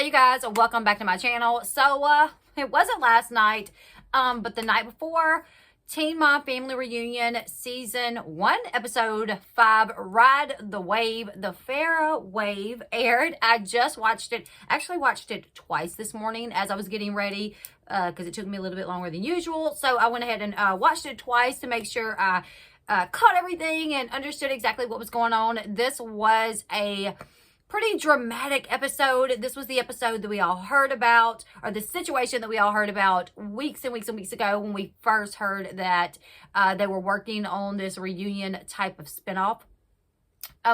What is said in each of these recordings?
Hey you guys, welcome back to my channel. So it wasn't last night, but the night before, Teen Mom Family Reunion Season 1, Episode 5, Ride the Wave, the Farrah Wave aired. I just watched it. I actually watched it twice this morning as I was getting ready because it took me a little bit longer than usual. So I went ahead and watched it twice to make sure I caught everything and understood exactly what was going on. This was a pretty dramatic episode. This was the episode that we all heard about, or the situation that we all heard about weeks and weeks and weeks ago when we first heard that they were working on this reunion type of spinoff.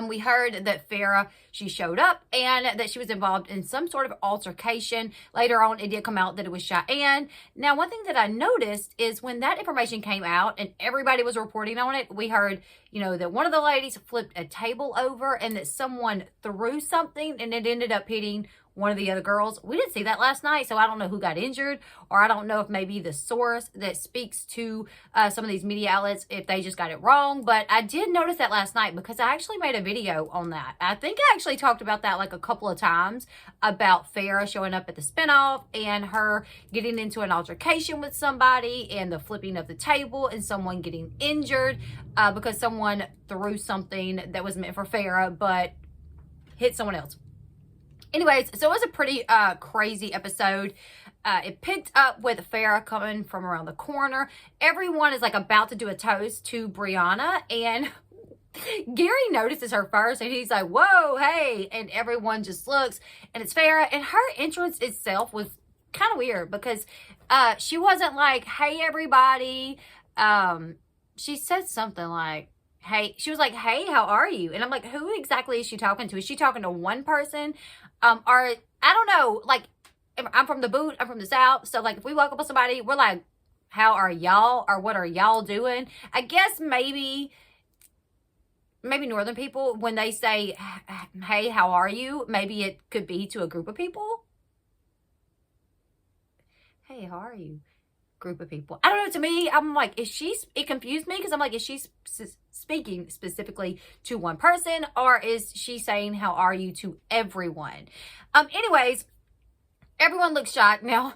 We heard that Farrah, she showed up and that she was involved in some sort of altercation. Later on, it did come out that it was Cheyenne. Now, one thing that I noticed is when that information came out and everybody was reporting on it, we heard, you know, that one of the ladies flipped a table over and that someone threw something and it ended up hitting one of the other girls. We didn't see that last night, so I don't know who got injured, or I don't know if maybe the source that speaks to some of these media outlets, if they just got it wrong. But I did notice that last night because I actually made a video on that. I think I actually talked about that like a couple of times, about Farrah showing up at the spinoff and her getting into an altercation with somebody and the flipping of the table and someone getting injured because someone threw something that was meant for Farrah but hit someone else. Anyways, so it was a pretty crazy episode. It picked up with Farrah coming from around the corner. Everyone is like about to do a toast to Brianna, and Gary notices her first and he's like, whoa, hey, and everyone just looks and it's Farrah, and her entrance itself was kind of weird because she wasn't like, hey, everybody. She said something like, hey, she was like, hey, how are you? And I'm like, who exactly is she talking to? Is she talking to one person? Or I don't know, like, I'm from the boot, I'm from the South. So like, if we walk up with somebody, we're like, how are y'all? Or what are y'all doing? I guess maybe Northern people, when they say, hey, how are you? Maybe it could be to a group of people. Hey, how are you? Group of people. I don't know. To me, I'm like, it confused me because I'm like, is she speaking specifically to one person, or is she saying how are you to everyone? Anyways, everyone looks shocked. Now,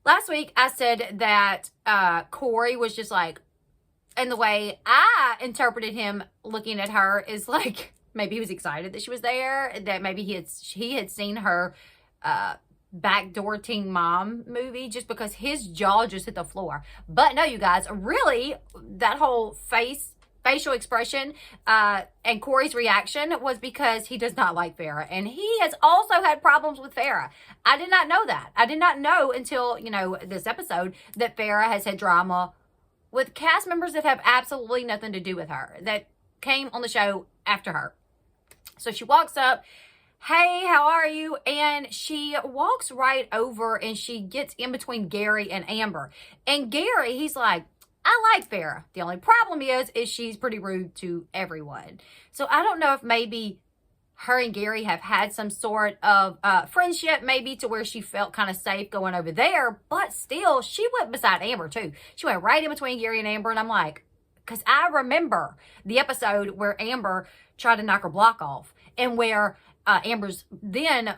last week I said that Cory was just like, and the way I interpreted him looking at her is like, maybe he was excited that she was there, that maybe he had seen her backdoor Teen Mom movie, just because his jaw just hit the floor. But no, you guys, really, that whole facial expression and Cory's reaction was because he does not like Farrah, and he has also had problems with Farrah. I did not know that. I did not know until, you know, this episode that Farrah has had drama with cast members that have absolutely nothing to do with her, that came on the show after her. So she walks up, hey, how are you? And she walks right over and she gets in between Gary and Amber. And Gary, he's like, I like Farrah. The only problem is she's pretty rude to everyone. So I don't know if maybe her and Gary have had some sort of friendship, maybe to where she felt kind of safe going over there. But still, she went beside Amber too. She went right in between Gary and Amber. And I'm like, because I remember the episode where Amber tried to knock her block off, and where Amber's then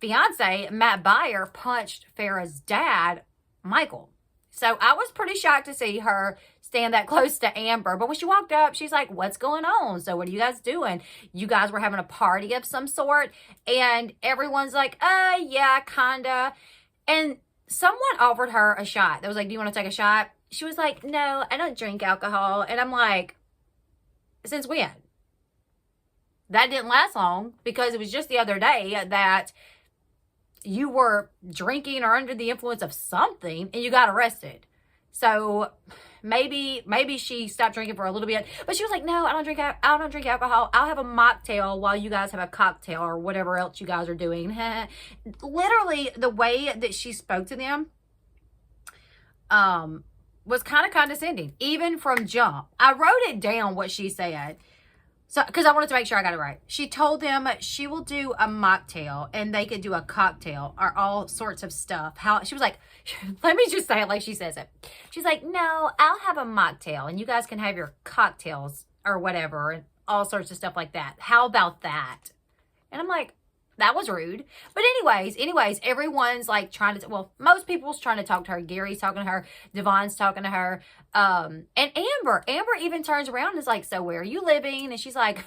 fiance, Matt Byer, punched Farrah's dad, Michael. So I was pretty shocked to see her stand that close to Amber. But when she walked up, she's like, what's going on? So what are you guys doing? You guys were having a party of some sort? And everyone's like, yeah, kinda. And someone offered her a shot. They was like, do you want to take a shot? She was like, no, I don't drink alcohol. And I'm like, since when? That didn't last long, because it was just the other day that you were drinking or under the influence of something and you got arrested. So maybe she stopped drinking for a little bit, but she was like, no, I don't drink alcohol. I'll have a mocktail while you guys have a cocktail or whatever else you guys are doing. Literally, the way that she spoke to them was kind of condescending, even from jump. I wrote it down what she said. So, because I wanted to make sure I got it right. She told them she will do a mocktail and they could do a cocktail or all sorts of stuff. She was like, let me just say it like she says it. She's like, no, I'll have a mocktail and you guys can have your cocktails or whatever and all sorts of stuff like that. How about that? And I'm like, That was rude. But anyways, everyone's like trying to, well, most people's trying to talk to her. Gary's talking to her. Devon's talking to her. And Amber even turns around and is like, so where are you living? And she's like,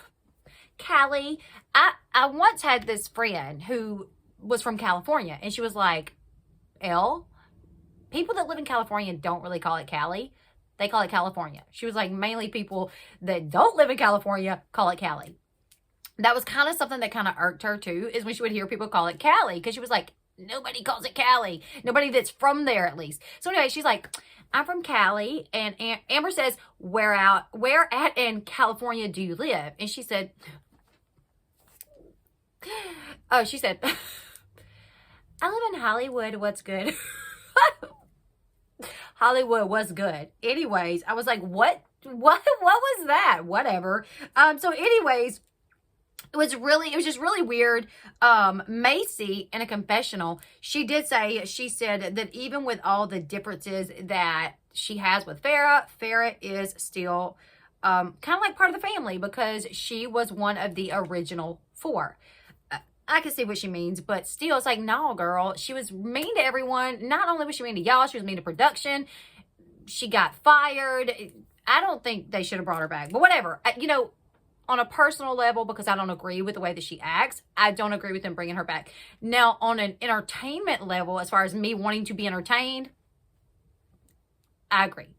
Cali. I once had this friend who was from California, and she was like, Elle, people that live in California don't really call it Cali. They call it California. She was like, mainly people that don't live in California call it Cali. That was kind of something that kind of irked her too, is when she would hear people call it Cali, because she was like, nobody calls it Cali. Nobody that's from there, at least. So anyway, she's like, I'm from Cali. And Amber says, where at in California do you live? And she said, I live in Hollywood. What's good? Hollywood, what's good? Anyways, I was like, what was that? Whatever. So anyways, it was just really weird. Macy, in a confessional, she said that even with all the differences that she has with Farrah is still kind of like part of the family, because she was one of the original 4. I can see what she means, but still, it's like, no, girl. She was mean to everyone. Not only was she mean to y'all, she was mean to production. She got fired. I don't think they should have brought her back, but whatever. On a personal level, because I don't agree with the way that she acts, I don't agree with them bringing her back. Now, on an entertainment level, as far as me wanting to be entertained, I agree.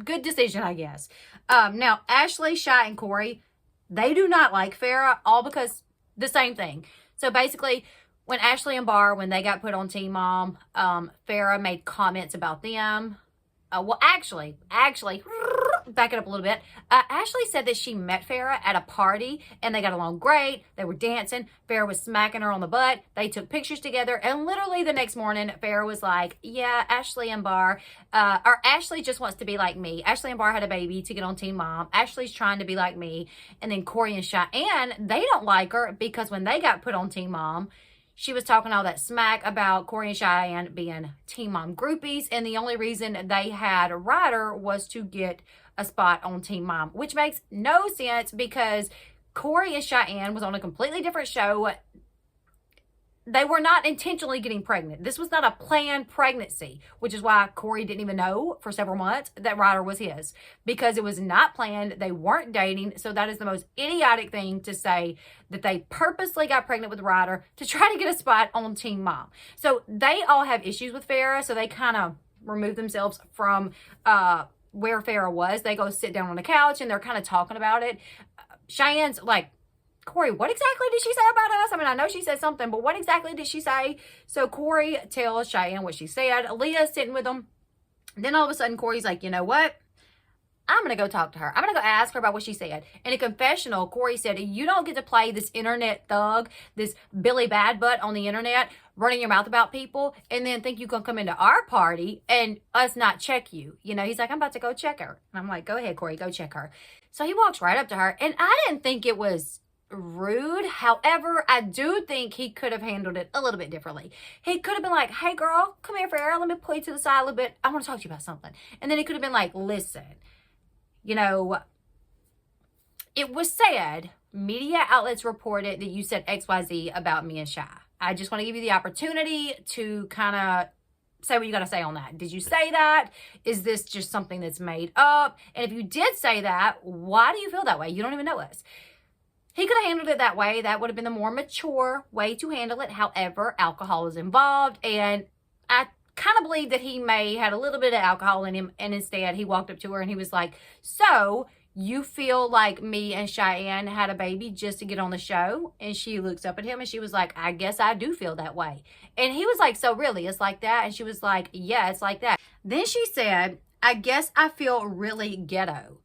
Good decision, I guess. Now, Ashley, Shy, and Cory, they do not like Farrah, all because the same thing. So basically, when Ashley and Bar, when they got put on Teen Mom, Farrah made comments about them. Well, actually, back it up a little bit. Ashley said that she met Farrah at a party and they got along great. They were dancing. Farrah was smacking her on the butt. They took pictures together. And literally the next morning, Farrah was like, yeah, Ashley and Bar, or Ashley just wants to be like me. Ashley and Bar had a baby to get on Teen Mom. Ashley's trying to be like me. And then Cory and Cheyenne, they don't like her because when they got put on Teen Mom, she was talking all that smack about Cory and Cheyenne being Teen Mom groupies. And the only reason they had a Ryder was to get a spot on Teen Mom, which makes no sense because Cory and Cheyenne was on a completely different show. They were not intentionally getting pregnant. This was not a planned pregnancy, which is why Cory didn't even know for several months that Ryder was his, because it was not planned. They weren't dating. So that is the most idiotic thing to say, that they purposely got pregnant with Ryder to try to get a spot on Teen Mom. So they all have issues with Farrah. So they kind of remove themselves from where Farrah was. They go sit down on the couch and they're kind of talking about it. Cheyenne's like, Cory, what exactly did she say about us? I mean, I know she said something, but what exactly did she say? So Cory tells Cheyenne what she said. Leah's sitting with them. Then all of a sudden, Cory's like, you know what? I'm going to go talk to her. I'm going to go ask her about what she said. In a confessional, Cory said, you don't get to play this internet thug, this Billy Bad Butt on the internet, running your mouth about people, and then think you can come into our party and us not check you. He's like, I'm about to go check her. And I'm like, go ahead, Cory, go check her. So he walks right up to her, and I didn't think it was rude. However, I do think he could have handled it a little bit differently. He could have been like, hey girl, come here, Farrah, let me pull you to the side a little bit. I want to talk to you about something. And then he could have been like, listen, it was said, media outlets reported that you said XYZ about me and Shy. I just want to give you the opportunity to kind of say what you got to say on that. Did you say that? Is this just something that's made up? And if you did say that, why do you feel that way? You don't even know us. He could have handled it that way. That would have been the more mature way to handle it. However, alcohol is involved, and I kind of believe that he may had a little bit of alcohol in him, and instead he walked up to her and he was like, so you feel like me and Cheyenne had a baby just to get on the show? And she looks up at him and she was like, I guess I do feel that way. And he was like, so really, it's like that? And she was like, yeah, it's like that. Then she said, I guess I feel really ghetto.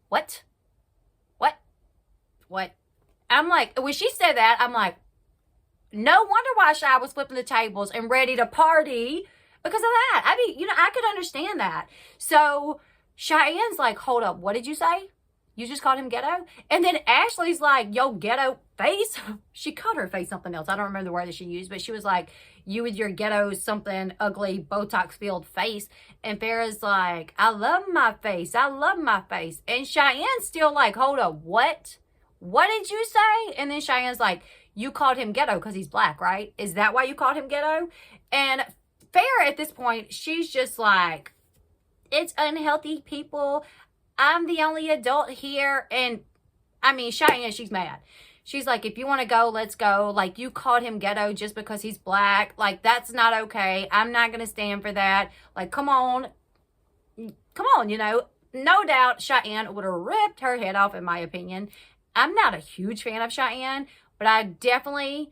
What? I'm like, when she said that, I'm like, no wonder why Shy was flipping the tables and ready to party because of that. I mean, I could understand that. So Cheyenne's like, hold up, what did you say? You just called him ghetto? And then Ashley's like, yo, ghetto face? She called her face something else. I don't remember the word that she used, but she was like, you with your ghetto something ugly Botox-filled face. And Farrah's like, I love my face. I love my face. And Cheyenne's still like, hold up, what? What did you say? And then Cheyenne's like, you called him ghetto because he's black, right? Is that why you called him ghetto? And Farrah at this point, she's just like, it's unhealthy, people. I'm the only adult here. And I mean, Cheyenne, she's mad. She's like, if you want to go, let's go. Like, you called him ghetto just because he's black. Like, that's not okay. I'm not going to stand for that. Like, come on. Come on, you know. No doubt Cheyenne would have ripped her head off, in my opinion. I'm not a huge fan of Cheyenne, but I definitely...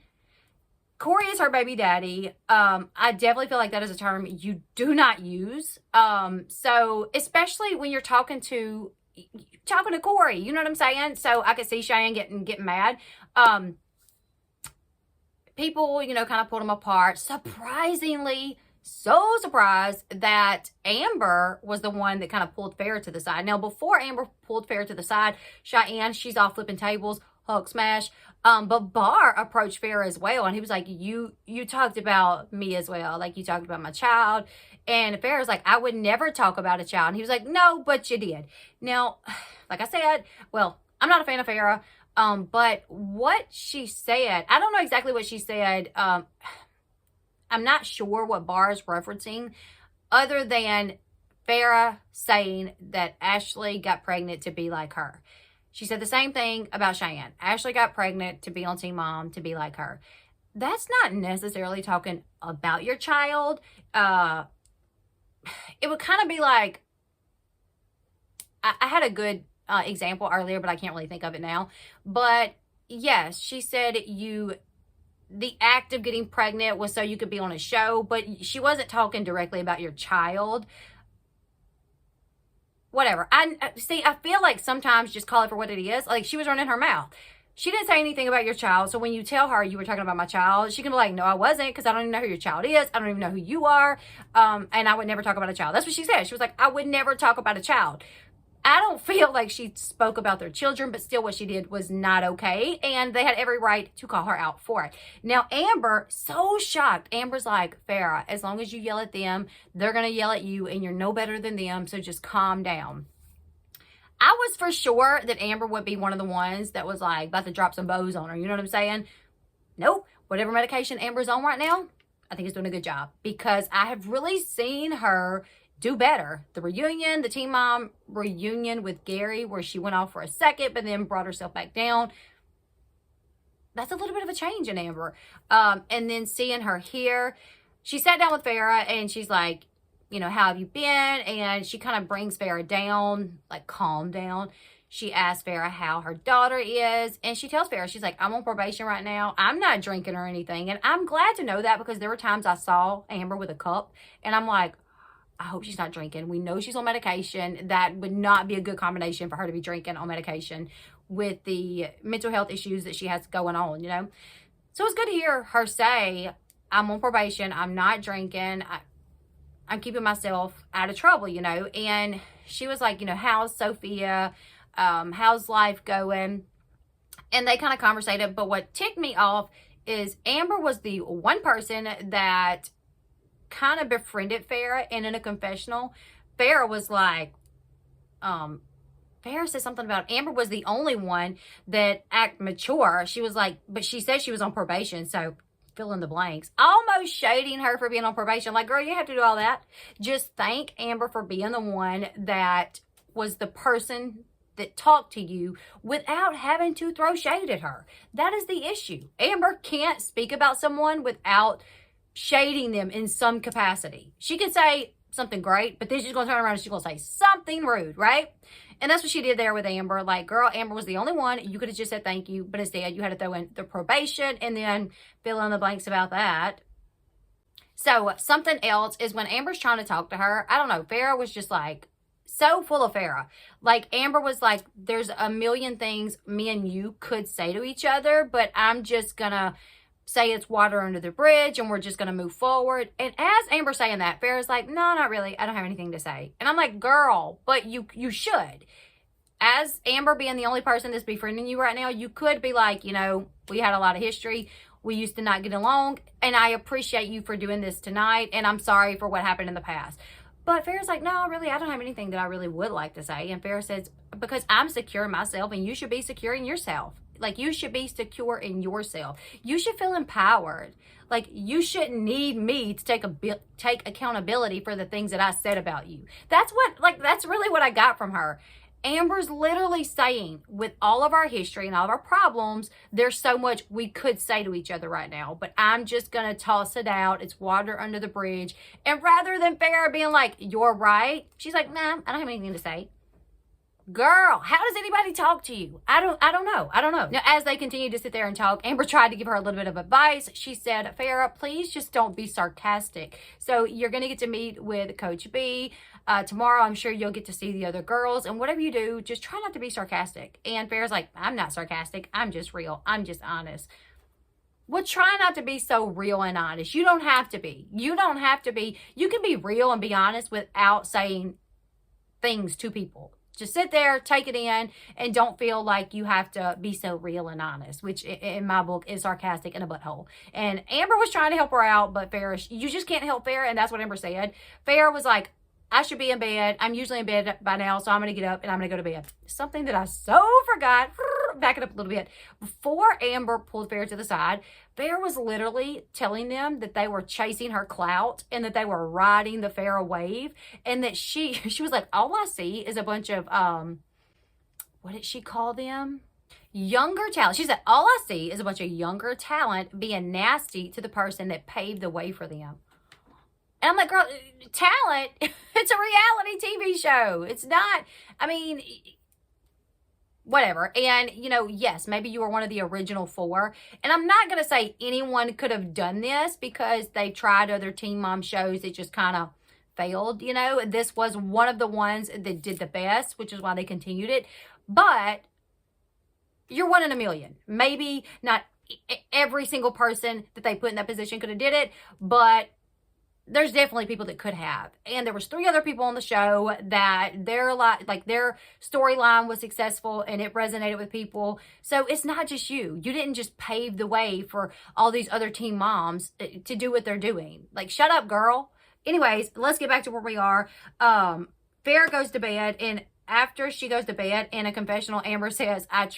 Cory is her baby daddy. I definitely feel like that is a term you do not use. So especially when you're talking to Cory, you know what I'm saying? So I could see Cheyenne getting mad. People, you know, kind of pulled them apart. Surprisingly, so surprised that Amber was the one that kind of pulled Farrah to the side. Now, before Amber pulled Farrah to the side, Cheyenne, she's off flipping tables, Hulk smash. But Bar approached Farrah as well, and he was like, you talked about me as well. Like, you talked about my child. And Farrah's like, I would never talk about a child. And he was like, no, but you did. Now, like I said, well, I'm not a fan of Farrah. But what she said, I don't know exactly what she said. I'm not sure what Bar is referencing, other than Farrah saying that Ashley got pregnant to be like her. She said the same thing about Cheyenne. Ashley got pregnant to be on Teen Mom, to be like her. That's not necessarily talking about your child. It would kind of be like, I had a good example earlier, but I can't really think of it now. But yes, she said the act of getting pregnant was so you could be on a show, but she wasn't talking directly about your child. Whatever. I feel like sometimes just call it for what it is. Like, she was running her mouth. She didn't say anything about your child. So when you tell her you were talking about my child, she can be like, no, I wasn't, because I don't even know who your child is. I don't even know who you are. And I would never talk about a child. That's what she said. She was like, I would never talk about a child. I don't feel like she spoke about their children, but still what she did was not okay. And they had every right to call her out for it. Now, Amber, so shocked. Amber's like, Farrah, as long as you yell at them, they're going to yell at you, and you're no better than them, so just calm down. I was for sure that Amber would be one of the ones that was like about to drop some bows on her. You know what I'm saying? Nope. Whatever medication Amber's on right now, I think it's doing a good job, because I have really seen her do better. The reunion, the Teen Mom reunion with Gary, where she went off for a second, but then brought herself back down. That's a little bit of a change in Amber. And then seeing her here, she sat down with Farrah, and she's like, you know, how have you been? And she kind of brings Farrah down, like, calm down. She asks Farrah how her daughter is, and she tells Farrah, she's like, I'm on probation right now. I'm not drinking or anything. And I'm glad to know that, because there were times I saw Amber with a cup, and I'm like, I hope she's not drinking. We know she's on medication. That would not be a good combination for her to be drinking on medication with the mental health issues that she has going on, you know? So it's good to hear her say, I'm on probation. I'm not drinking. I'm keeping myself out of trouble, you know? And she was like, you know, how's Sophia? How's life going? And they kind of conversated. But what ticked me off is Amber was the one person that kind of befriended Farrah, and in a confessional, Farrah was like, Farrah said something about Amber was the only one that act mature. She was like, but she said she was on probation, so fill in the blanks. Almost shading her for being on probation. Like, girl, you have to do all that. Just thank Amber for being the one that was the person that talked to you without having to throw shade at her. That is the issue. Amber can't speak about someone without shading them in some capacity. She can say something great, but then she's going to turn around and she's going to say something rude, right? And that's what she did there with Amber. Like, girl, Amber was the only one. You could have just said thank you, but instead you had to throw in the probation and then fill in the blanks about that. So something else is when Amber's trying to talk to her, I don't know, Farrah was just like so full of Farrah. Like, Amber was like, there's a million things me and you could say to each other, but I'm just going to say it's water under the bridge and we're just going to move forward. And as Amber's saying that, Farrah's like, no, not really. I don't have anything to say. And I'm like, girl, but you should. As Amber being the only person that's befriending you right now, you could be like, you know, we had a lot of history. We used to not get along. And I appreciate you for doing this tonight. And I'm sorry for what happened in the past. But Farrah's like, no, really, I don't have anything that I really would like to say. And Farrah says, because I'm secure in myself and you should be secure in yourself. Like, you should be secure in yourself. You should feel empowered. Like, you shouldn't need me to take accountability for the things that I said about you. That's really what I got from her. Amber's literally saying, with all of our history and all of our problems, there's so much we could say to each other right now, but I'm just going to toss it out. It's water under the bridge. And rather than Farrah being like, you're right, she's like, nah, I don't have anything to say. Girl, how does anybody talk to you? I don't know. Now, as they continue to sit there and talk, Amber tried to give her a little bit of advice. She said, Farrah, please just don't be sarcastic. So you're going to get to meet with Coach B. Tomorrow, I'm sure you'll get to see the other girls. And whatever you do, just try not to be sarcastic. And Farrah's like, I'm not sarcastic. I'm just real. I'm just honest. Well, try not to be so real and honest. You don't have to be. You don't have to be. You can be real and be honest without saying things to people. Just sit there, take it in, and don't feel like you have to be so real and honest, which in my book is sarcastic and a butthole. And Amber was trying to help her out, but Farrah, you just can't help Farrah, and that's what Amber said. Farrah was like, I should be in bed. I'm usually in bed by now, so I'm going to get up and I'm going to go to bed. Something that I so forgot. Back it up a little bit. Before Amber pulled Farrah to the side, Farrah was literally telling them that they were chasing her clout and that they were riding the Farrah wave, and that she was like, all I see is a bunch of, what did she call them? Younger talent. She said, all I see is a bunch of younger talent being nasty to the person that paved the way for them. And I'm like, girl, talent, it's a reality TV show. It's not, I mean, whatever. And, you know, yes, maybe you were one of the original 4. And I'm not going to say anyone could have done this because they tried other Teen Mom shows that just kind of failed, you know. This was one of the ones that did the best, which is why they continued it. But you're 1 in a million. Maybe not every single person that they put in that position could have did it, but there's definitely people that could have. And there was 3 other people on the show that their storyline was successful and it resonated with people. So it's not just you. You didn't just pave the way for all these other teen moms to do what they're doing. Like, shut up, girl. Anyways, let's get back to where we are. Farrah goes to bed, and after she goes to bed, in a confessional, Amber says, I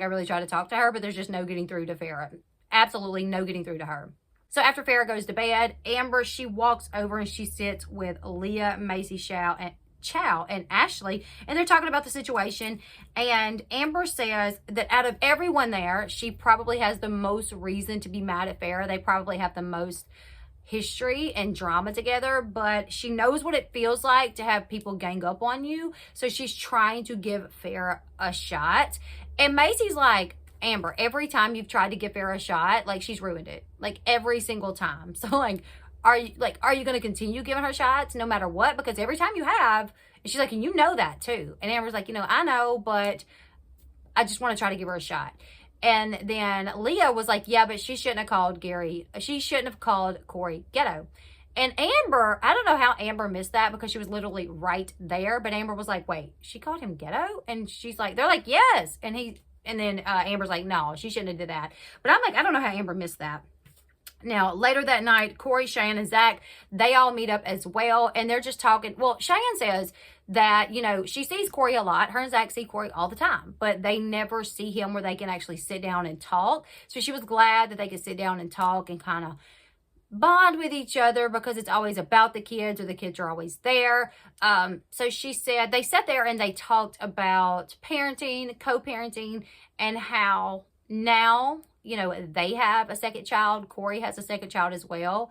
really tried to talk to her, but there's just no getting through to Farrah. Absolutely no getting through to her. So after Farrah goes to bed, Amber, she walks over and she sits with Leah, Macy, Chow, and Ashley, and they're talking about the situation. And Amber says that out of everyone there, she probably has the most reason to be mad at Farrah. They probably have the most history and drama together, but she knows what it feels like to have people gang up on you. So she's trying to give Farrah a shot. And Macy's like, Amber, every time you've tried to give Farrah a shot, like, she's ruined it. Like, every single time. So, like, are you going to continue giving her shots no matter what? Because every time you have, and she's like, and you know that too. And Amber's like, you know, I know, but I just want to try to give her a shot. And then Leah was like, yeah, but she shouldn't have called she shouldn't have called Cory ghetto. And Amber, I don't know how Amber missed that because she was literally right there. But Amber was like, wait, she called him ghetto? And she's like, they're like, yes. And then Amber's like, no, she shouldn't have did that. But I'm like, I don't know how Amber missed that. Now, later that night, Cory, Cheyenne, and Zach, they all meet up as well. And they're just talking. Well, Cheyenne says that, you know, she sees Cory a lot. Her and Zach see Cory all the time. But they never see him where they can actually sit down and talk. So she was glad that they could sit down and talk and kind of bond with each other because it's always about the kids, or the kids are always there. So she said they sat there and they talked about parenting, co-parenting, and how now, you know, they have a second child. Cory has a second child as well,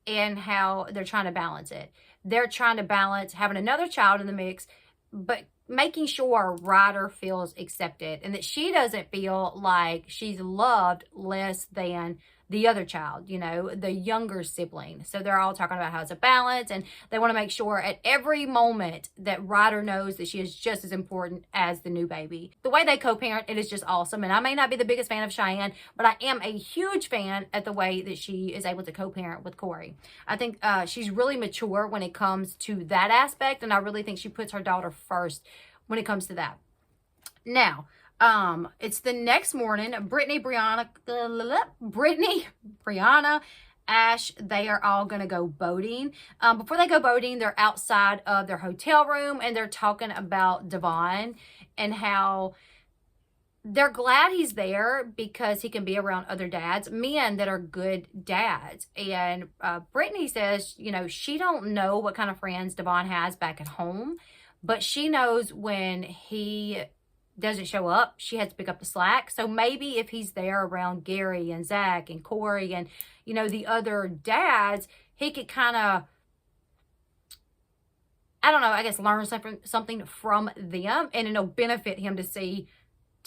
and how they're trying to balance it. They're trying to balance having another child in the mix, but making sure Ryder feels accepted and that she doesn't feel like she's loved less than the other child, you know, the younger sibling. So they're all talking about how it's a balance, and they want to make sure at every moment that Ryder knows that she is just as important as the new baby. The way they co-parent, it is just awesome. And I may not be the biggest fan of Cheyenne, but I am a huge fan at the way that she is able to co-parent with Cory. I think she's really mature when it comes to that aspect, and I really think she puts her daughter first when it comes to that. Now, it's the next morning. Brittany, Brianna, Ash, they are all going to go boating. Before they go boating, they're outside of their hotel room and they're talking about Devon and how they're glad he's there because he can be around other dads, men that are good dads. And Brittany says, you know, she don't know what kind of friends Devon has back at home, but she knows when he doesn't show up, she has to pick up the slack. So maybe if he's there around Gary and Zach and Cory and, you know, the other dads, he could kind of, I don't know, I guess learn something from them, and it'll benefit him to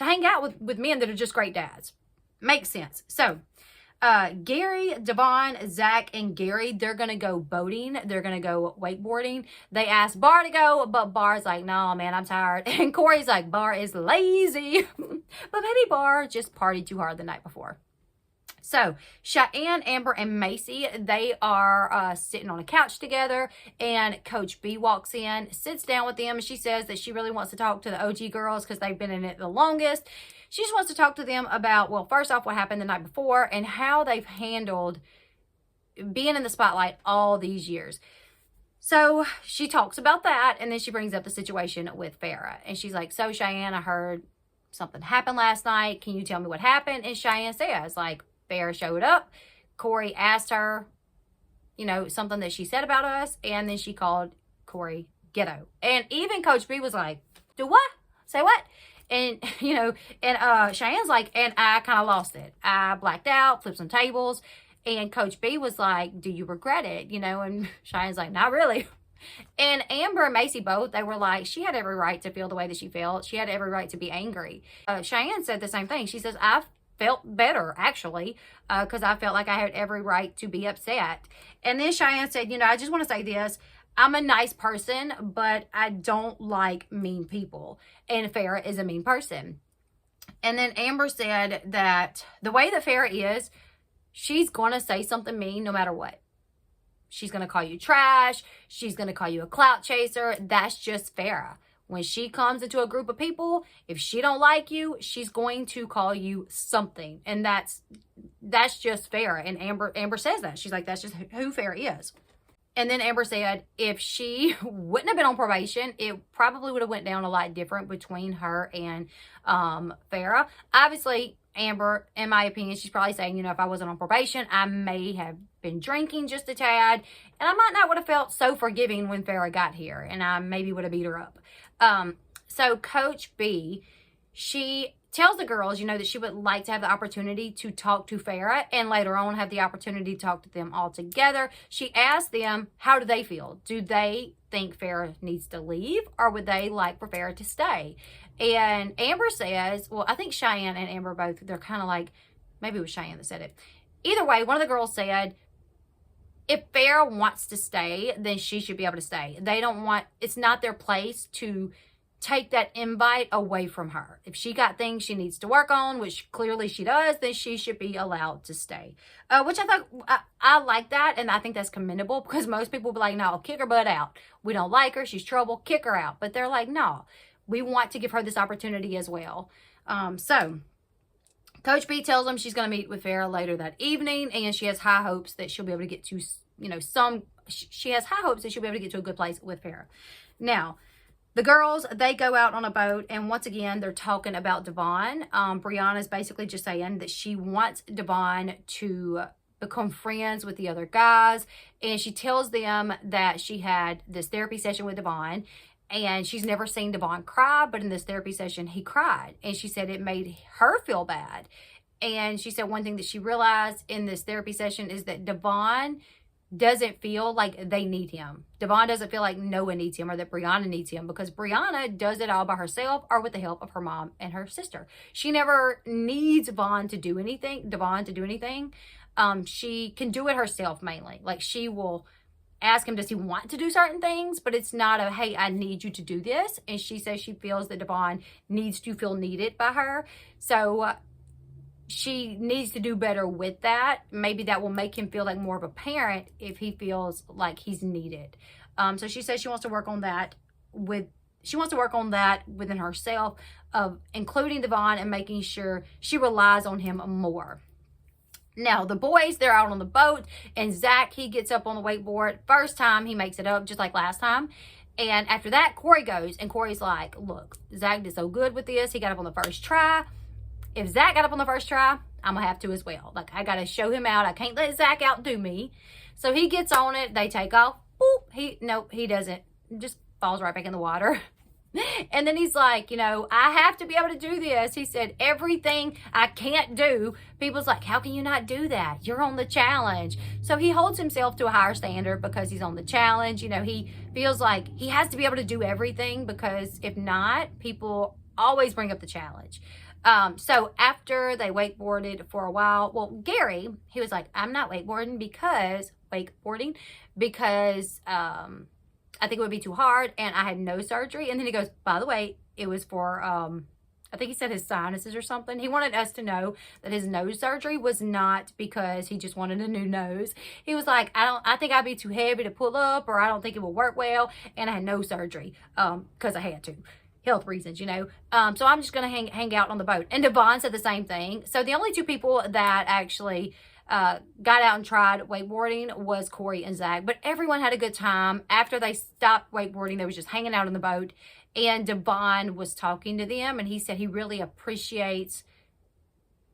hang out with men that are just great dads. Makes sense. So, Gary, Devon, Zach, and Gary, they're going to go boating. They're going to go wakeboarding. They asked Bar to go, but Bar's like, no, man, I'm tired. And Cory's like, Bar is lazy. But maybe Bar just partied too hard the night before. So, Cheyenne, Amber, and Macy, they are sitting on a couch together, and Coach B walks in, sits down with them, and she says that she really wants to talk to the OG girls because they've been in it the longest. She just wants to talk to them about, well, first off, what happened the night before and how they've handled being in the spotlight all these years. So, she talks about that, and then she brings up the situation with Farrah. And she's like, so, Cheyenne, I heard something happened last night. Can you tell me what happened? And Cheyenne says, like, Farrah showed up. Cory asked her, you know, something that she said about us, and then she called Cory ghetto. And even Coach B was like, do what? Say what? And, you know, and Cheyenne's like, and I kind of lost it. I blacked out, flipped some tables, and Coach B was like, do you regret it? You know, and Cheyenne's like, not really. And Amber and Macy both, they were like, she had every right to feel the way that she felt. She had every right to be angry. Cheyenne said the same thing. She says, I felt better, actually, because I felt like I had every right to be upset. And then Cheyenne said, you know, I just want to say this. I'm a nice person, but I don't like mean people. And Farrah is a mean person. And then Amber said that the way that Farrah is, she's going to say something mean no matter what. She's going to call you trash. She's going to call you a clout chaser. That's just Farrah. When she comes into a group of people, if she don't like you, she's going to call you something. And that's just Farrah. And Amber says that. She's like, that's just who Farrah is. And then Amber said if she wouldn't have been on probation, it probably would have went down a lot different between her and Farrah. Obviously, Amber, in my opinion, she's probably saying, you know, if I wasn't on probation, I may have been drinking just a tad, and I might not would have felt so forgiving when Farrah got here, and I maybe would have beat her up. So Coach B, she tells the girls, you know, that she would like to have the opportunity to talk to Farrah and later on have the opportunity to talk to them all together. She asked them, how do they feel? Do they think Farrah needs to leave, or would they like for Farrah to stay? And Amber says, well, I think Cheyenne and Amber both, they're kind of like, maybe it was Cheyenne that said it. Either way, one of the girls said, if Farrah wants to stay, then she should be able to stay. They don't want, it's not their place to take that invite away from her. If she got things she needs to work on, which clearly she does, then she should be allowed to stay. Which I thought, I like that, and I think that's commendable, because most people will be like, no, kick her butt out. We don't like her, she's trouble, kick her out. But they're like, no, we want to give her this opportunity as well. So Coach B tells them she's going to meet with Farrah later that evening, and she has high hopes that she'll be able to get to, you know, she has high hopes that she'll be able to get to a good place with Farrah. Now, the girls, they go out on a boat, and once again, they're talking about Devon. Brianna's basically just saying that she wants Devon to become friends with the other guys, and she tells them that she had this therapy session with Devon, and she's never seen Devon cry, but in this therapy session, he cried. And she said it made her feel bad. And she said one thing that she realized in this therapy session is that Devon doesn't feel like they need him. Devon doesn't feel like no one needs him, or that Brianna needs him, because Brianna does it all by herself or with the help of her mom and her sister. She never needs Devon to do anything. She can do it herself mainly. Like, she will ask him, does he want to do certain things? But it's not a, hey, I need you to do this. And she says she feels that Devon needs to feel needed by her. So she needs to do better with that. Maybe that will make him feel like more of a parent if he feels like he's needed. So she says she wants to work on that within herself, of including Devon and making sure she relies on him more. Now, the boys, they're out on the boat, and Zach, he gets up on the wakeboard. First time, he makes it up, just like last time. And after that, Cory goes, and Cory's like, look, Zach did so good with this. He got up on the first try. if Zach got up on the first try, I'm gonna have to as well. Like, I gotta show him out. I can't let Zach outdo me. So he gets on it. They take off. Boop. Nope, he doesn't. Just falls right back in the water. And then he's like, you know, I have to be able to do this. He said, everything I can't do. People's like, how can you not do that? You're on the challenge. So he holds himself to a higher standard because he's on the challenge. You know, he feels like he has to be able to do everything, because if not, people always bring up the challenge. So after they wakeboarded for a while, well, Gary, he was like, I'm not wakeboarding because I think it would be too hard, and I had nose surgery. And then he goes, by the way, it was for, I think he said his sinuses or something. He wanted us to know that his nose surgery was not because he just wanted a new nose. He was like, I think I'd be too heavy to pull up, or I don't think it would work well. And I had nose surgery, because I had to. Health reasons, you know. So I'm just going to hang out on the boat. And Devon said the same thing. So the only two people that actually got out and tried wakeboarding was Cory and Zach. But everyone had a good time. After they stopped wakeboarding, they was just hanging out on the boat. And Devon was talking to them. And he said he really appreciates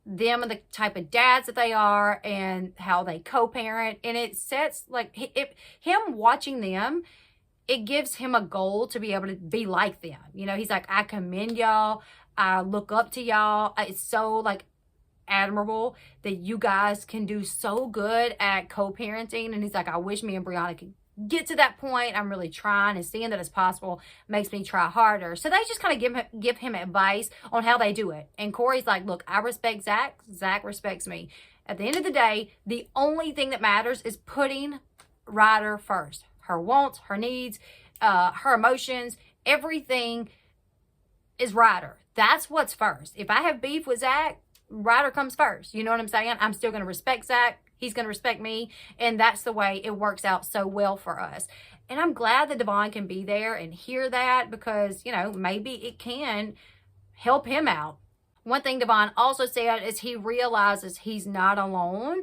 them and the type of dads that they are and how they co-parent. And it sets, like, him watching them, it gives him a goal to be able to be like them. You know, he's like, I commend y'all. I look up to y'all. It's so, like, admirable that you guys can do so good at co-parenting. And he's like, I wish me and Brianna could get to that point. I'm really trying, and seeing that it's possible makes me try harder. So they just kind of give him advice on how they do it. And Cory's like, look, I respect Zach. Zach respects me. At the end of the day, the only thing that matters is putting Ryder first. Her wants, her needs, her emotions, everything is Ryder. That's what's first. If I have beef with Zach, Ryder comes first. You know what I'm saying? I'm still going to respect Zach. He's going to respect me. And that's the way it works out so well for us. And I'm glad that Devon can be there and hear that, because, you know, maybe it can help him out. One thing Devon also said is he realizes he's not alone.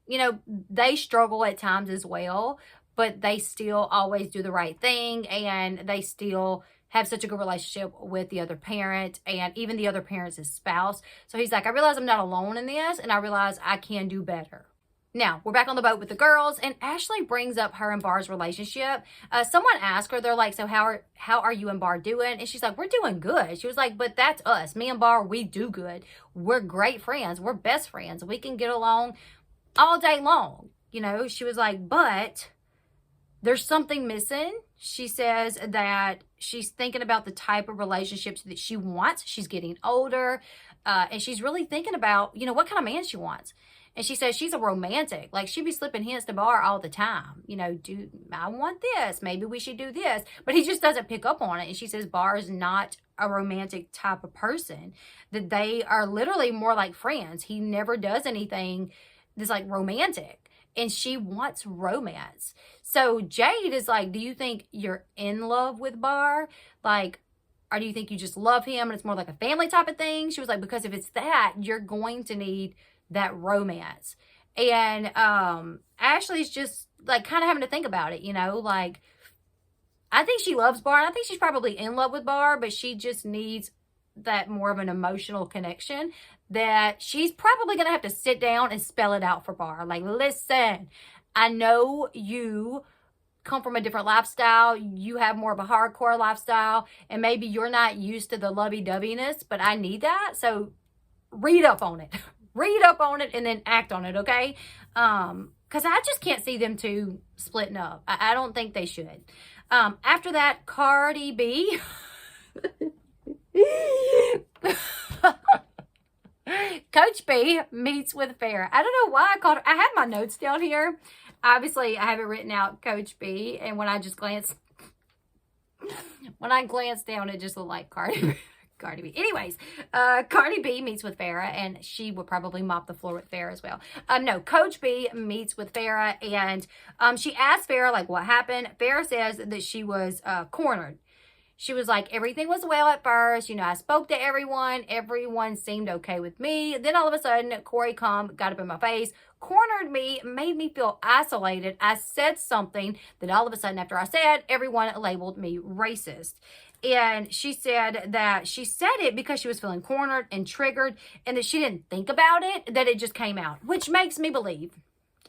You know, they struggle at times as well, but they still always do the right thing, and they still have such a good relationship with the other parent and even the other parent's spouse. So he's like, I realize I'm not alone in this, and I realize I can do better. Now, we're back on the boat with the girls, and Ashley brings up her and Bar's relationship. Someone asked her, they're like, so how are you and Bar doing? And she's like, we're doing good. She was like, but that's us. Me and Bar, we do good. We're great friends. We're best friends. We can get along all day long. You know, she was like, but there's something missing. She says that she's thinking about the type of relationships that she wants. She's getting older, and she's really thinking about, you know, what kind of man she wants. And she says she's a romantic. Like, she'd be slipping hints to Bar all the time. You know, I want this. Maybe we should do this. But he just doesn't pick up on it. And she says Bar is not a romantic type of person. That they are literally more like friends. He never does anything that's like romantic. And she wants romance. So Jade is like, do you think you're in love with Bar? Like, or do you think you just love him and it's more like a family type of thing? She was like, because if it's that, you're going to need that romance. And Ashley's just like kind of having to think about it, you know, like, I think she loves Bar, and I think she's probably in love with Bar, but she just needs that more of an emotional connection that she's probably going to have to sit down and spell it out for Bar. Like, listen, I know you come from a different lifestyle. You have more of a hardcore lifestyle, and maybe you're not used to the lovey-doveyness, but I need that. So read up on it. Read up on it and then act on it, okay? Because I just can't see them two splitting up. I don't think they should. After that, Cardi B. Coach B meets with Farrah. I don't know why I have my notes down here. Obviously, I have it written out, Coach B, and when I glanced down, it just looked like Cardi B. Anyways, Cardi B meets with Farrah, and she would probably mop the floor with Farrah as well. No, Coach B meets with Farrah, and she asked Farrah, like, what happened? Farrah says that she was cornered. She was like, everything was well at first. You know, I spoke to everyone. Everyone seemed okay with me. Then all of a sudden, Cory got up in my face, cornered me, made me feel isolated. I said something that all of a sudden after I said, everyone labeled me racist. And she said that she said it because she was feeling cornered and triggered, and that she didn't think about it, that it just came out, which makes me believe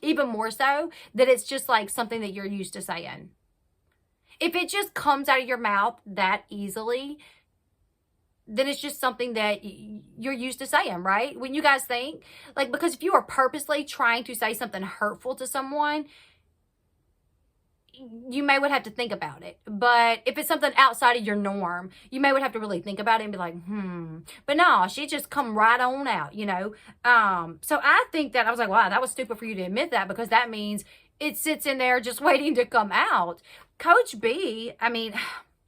even more so that it's just like something that you're used to saying. If it just comes out of your mouth that easily, then it's just something that you're used to saying, right? When you guys think, like, because if you are purposely trying to say something hurtful to someone, you may would have to think about it. But if it's something outside of your norm, you may would have to really think about it and be like, But no, she just come right on out, you know. So I think that I was like, wow, that was stupid for you to admit that, because that means it sits in there just waiting to come out. Coach B, I mean,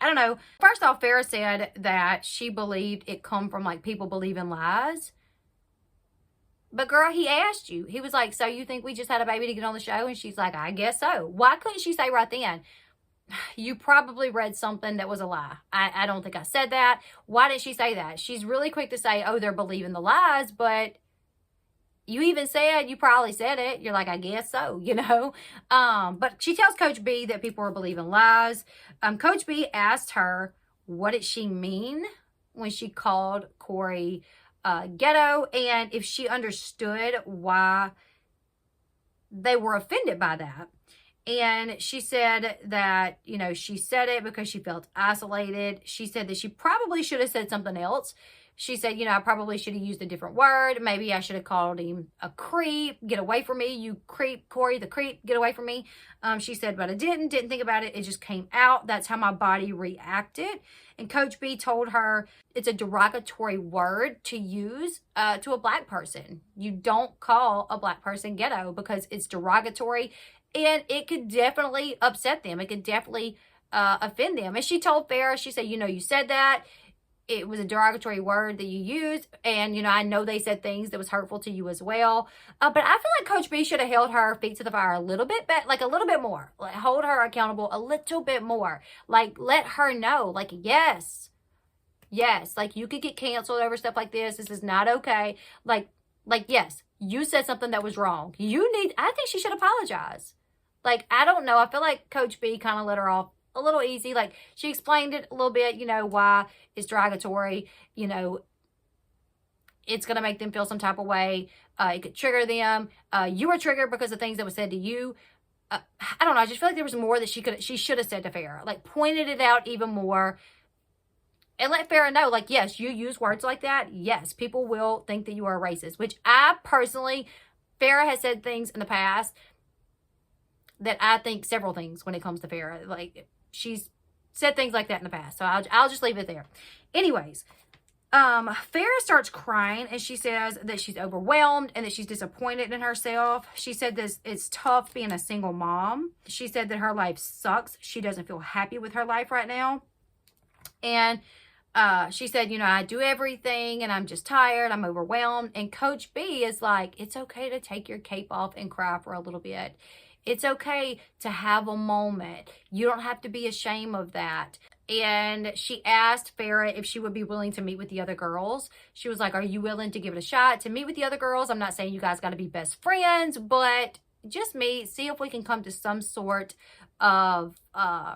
I don't know. First off, Farrah said that she believed it come from like people believing lies. But girl, he asked you. He was like, so you think we just had a baby to get on the show? And she's like, I guess so. Why couldn't she say right then, you probably read something that was a lie? I don't think I said that. Why didn't she say that? She's really quick to say, oh, they're believing the lies, but you even said, you probably said it. You're like, I guess so, you know? But she tells Coach B that people are believing lies. Coach B asked her, what did she mean when she called Cory ghetto, and if she understood why they were offended by that. And she said that, you know, she said it because she felt isolated. She said that she probably should have said something else. She said, you know, I probably should have used a different word. Maybe I should have called him a creep. Get away from me, you creep, Cory, the creep, get away from me. She said, but I didn't think about it. It just came out. That's how my body reacted. And Coach B told her it's a derogatory word to use to a black person. You don't call a black person ghetto because it's derogatory, and it could definitely upset them. It could definitely offend them. And she told Farrah, she said, you know, you said that. It was a derogatory word that you used. And, you know, I know they said things that was hurtful to you as well. But I feel like Coach B should have held her feet to the fire a little bit, like a little bit more. Like, hold her accountable a little bit more. Like, let her know, like, yes, like, you could get canceled over stuff like this. This is not okay. Like, yes, you said something that was wrong. I think she should apologize. Like, I don't know. I feel like Coach B kind of let her off a little easy. Like, she explained it a little bit, you know, why it's derogatory, you know, it's going to make them feel some type of way. It could trigger them. You were triggered because of things that was said to you. I don't know. I just feel like there was more that she should have said to Farrah. Like, pointed it out even more and let Farrah know, like, yes, you use words like that. Yes, people will think that you are a racist, which I personally, Farrah has said things in the past that I think several things when it comes to Farrah. Like, she's said things like that in the past. So I'll just leave it there. Anyways, Farrah starts crying, and she says that she's overwhelmed and that she's disappointed in herself. She said this it's tough being a single mom. She said that her life sucks. She doesn't feel happy with her life right now. And she said, you know, I do everything and I'm just tired. I'm overwhelmed. And Coach B is like, it's okay to take your cape off and cry for a little bit. It's okay to have a moment. You don't have to be ashamed of that. And she asked Farrah if she would be willing to meet with the other girls. She was like, are you willing to give it a shot to meet with the other girls? I'm not saying you guys got to be best friends, but just meet, see if we can come to some sort of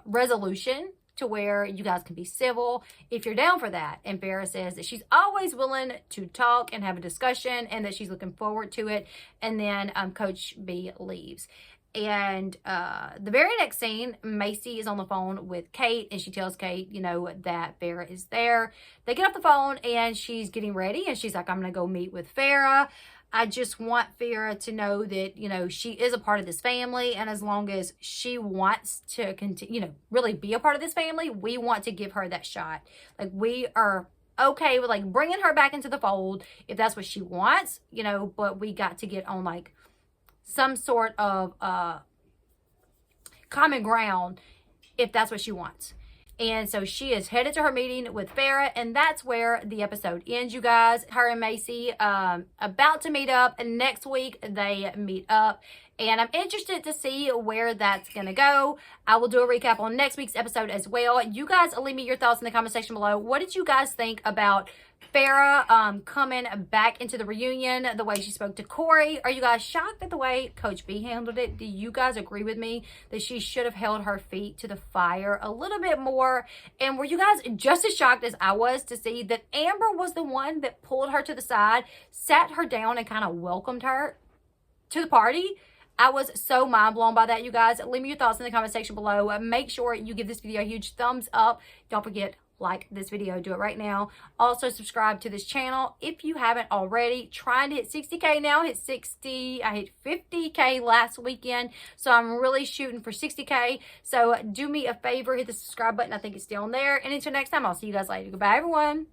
resolution to where you guys can be civil if you're down for that. And Farrah says that she's always willing to talk and have a discussion and that she's looking forward to it. And then Coach B leaves. And the very next scene, Macy is on the phone with Kate, and she tells Kate, you know, that Farrah is there. They get off the phone, and she's getting ready, and she's like, I'm going to go meet with Farrah. I just want Farrah to know that, you know, she is a part of this family, and as long as she wants to continue, you know, really be a part of this family, we want to give her that shot. Like, we are okay with, like, bringing her back into the fold if that's what she wants, you know, but we got to get on, like, some sort of common ground if that's what she wants. And so she is headed to her meeting with Farrah, and that's where the episode ends, you guys. Her and Macy about to meet up, and next week they meet up. And I'm interested to see where that's going to go. I will do a recap on next week's episode as well. You guys leave me your thoughts in the comment section below. What did you guys think about Farrah coming back into the reunion, the way she spoke to Cory? Are you guys shocked at the way Coach B handled it? Do you guys agree with me that she should have held her feet to the fire a little bit more? And were you guys just as shocked as I was to see that Amber was the one that pulled her to the side, sat her down, and kind of welcomed her to the party? I was so mind blown by that, you guys. Leave me your thoughts in the comment section below. Make sure you give this video a huge thumbs up. Don't forget, like this video. Do it right now. Also, subscribe to this channel if you haven't already. Trying to hit 60K now. I hit 50K last weekend. So I'm really shooting for 60K. So do me a favor. Hit the subscribe button. I think it's still on there. And until next time, I'll see you guys later. Goodbye, everyone.